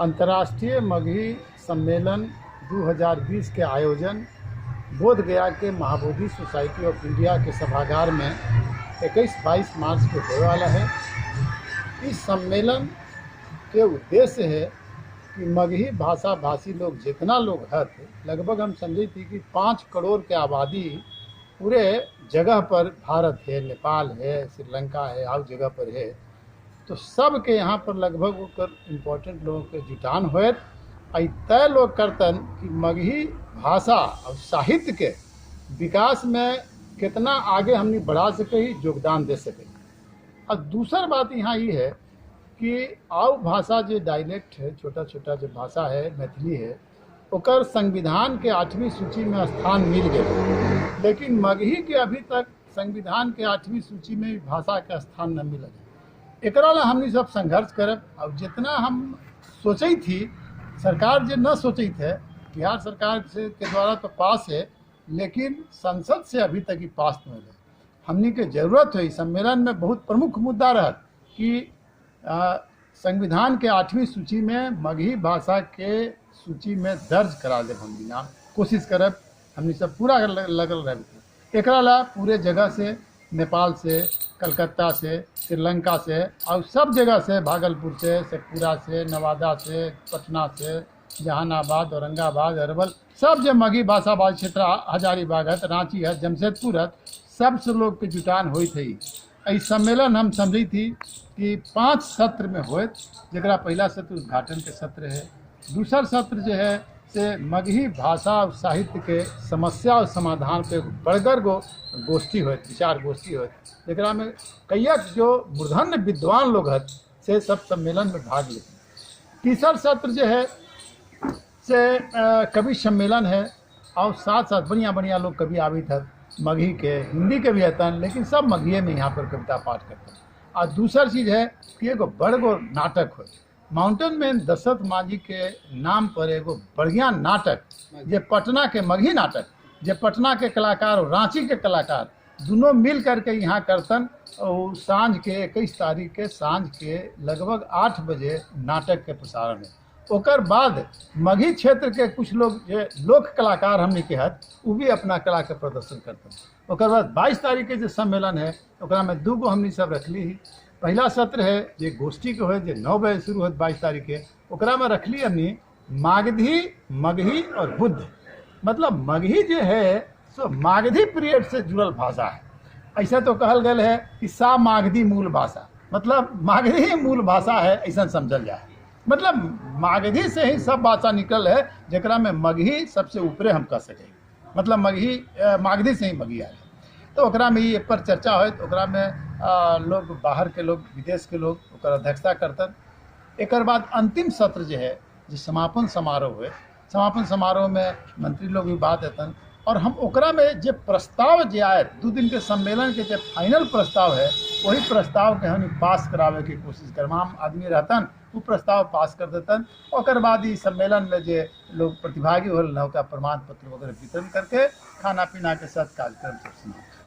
अंतर्राष्ट्रीय मगही सम्मेलन 2020 के आयोजन बोधगया के महाबोधि सोसाइटी ऑफ इंडिया के सभागार में 21-22 मार्च को होने वाला है। इस सम्मेलन के उद्देश्य है कि मगही भाषा भाषी लोग जितना लोग हैं, लगभग हम समझे थी कि 5 करोड़ के आबादी पूरे जगह पर भारत है, नेपाल है, श्रीलंका है, और जगह पर है, तो सब के यहाँ पर लगभग ओकर इम्पोर्टेंट लोगों के जुटान होत तय लोग करतन कि मगही भाषा और साहित्य के विकास में कितना आगे हमने बढ़ा सके, योगदान दे सके। और दूसर बात यहाँ ये है कि आउ भाषा जो डायलेक्ट है, छोटा छोटा जो भाषा है, मैथिली है, ओकर संविधान के 8वीं सूची में स्थान मिल गए, लेकिन मगही के अभी तक संविधान के 8वीं सूची में भाषा का स्थान न मिलल। एकरा ला हमने सब संघर्ष करब। और जितना हम सोची थी, सरकार जो न सोची थे, बिहार सरकार से के द्वारा तो पास है, लेकिन संसद से अभी तक ही पास नहीं है। हमने के जरूरत है। सम्मेलन में बहुत प्रमुख मुद्दा रहा कि संविधान के 8वीं सूची में मगही भाषा के सूची में दर्ज करा दे। हम नाम कोशिश करब, हमने सब पूरा लगल रहे। एकरा ला पूरे जगह से, नेपाल से, कलकत्ता से, श्रीलंका से, और सब जगह से, भागलपुर से, शेखपुरा से, नवादा से, पटना से, जहानाबाद, औरंगाबाद, अरवल, सब जो मगही भाषा भाषी क्षेत्र, हजारीबाग है, रांची है, जमशेदपुर है, सब से लोग के जुटान हुई थी। इस सम्मेलन हम समझी थी कि 5 सत्र में होत, जरा पहला सत्र उद्घाटन के सत्र है, दूसर सत्र जो है से मगही भाषा और साहित्य के समस्या और समाधान पे बड़गर गोष्ठी होत, विचार गोष्ठी होत, जरा में कईक जो मूर्धन्य विद्वान लोग हैं से सब सम्मेलन में भाग लेते। तीसर सत्र जो है से कवि सम्मेलन है, और साथ साथ बढ़िया बढ़िया लोग कवि आवित है, मगही के, हिंदी के भी रहता है, लेकिन सब मगहिए में यहाँ पर कविता पाठ करते हैं। और दूसर चीज़ है कि एगो बड़गो नाटक हो, माउंटेन मैन दशरथ मांझी के नाम पर एगो बढ़िया नाटक, जे पटना के मगही नाटक, जे पटना के कलाकार और रांची के कलाकार दोनों मिल करके यहाँ करतन। और सांझ के 21 तारीख के सांझ के लगभग 8 बजे नाटक के प्रसारण है। ओकर बाद मगही क्षेत्र के कुछ लोग जो लोक कलाकार हमने के हत, वो भी अपना कला के प्रदर्शन करते हैं। ओकर बाद 22 तारीख के जो सम्मेलन है, ओकरा में 2 गो हमने सब रखली ही। पहला सत्र है जो गोष्ठी के हो, जो 9 बजे शुरू हो 22 तारीख के, ओकरा में रखली हमने मागधी, मगही और बुद्ध। मतलब मगही जो है सो मागधी पीरियड से जुड़ल भाषा है। ऐसा तो कहल गया है कि सा मागधी मूल भाषा, मतलब मागधी मूल भाषा है, ऐसा समझल जाए। मतलब मागधी से ही सब भाषा निकल है, जरा में मगही सबसे ऊपरे हम कह सके। मतलब मगही मागधी से ही मगही आए, तो ओकरा में ये पर चर्चा हो, तो ओकरा में लोग बाहर के लोग, विदेश के लोग ओकर अध्यक्षता करतन। एक बाद अंतिम सत्र जो है, जो समापन समारोह हुए, समापन समारोह में मंत्री लोग भी बात देतन, और हम ओकरा में जो प्रस्ताव जो आए 2 दिन के सम्मेलन के जो फाइनल प्रस्ताव है, वही प्रस्ताव के हम पास करावे की कोशिश करब। आम आदमी रहतन, वो प्रस्ताव पास कर देतन। ओकर बाद इस सम्मेलन में जो लोग प्रतिभागी होल, नौका प्रमाण पत्र वगैरह वितरण करके खाना पीना के साथ कार्यक्रम सब समाप्त।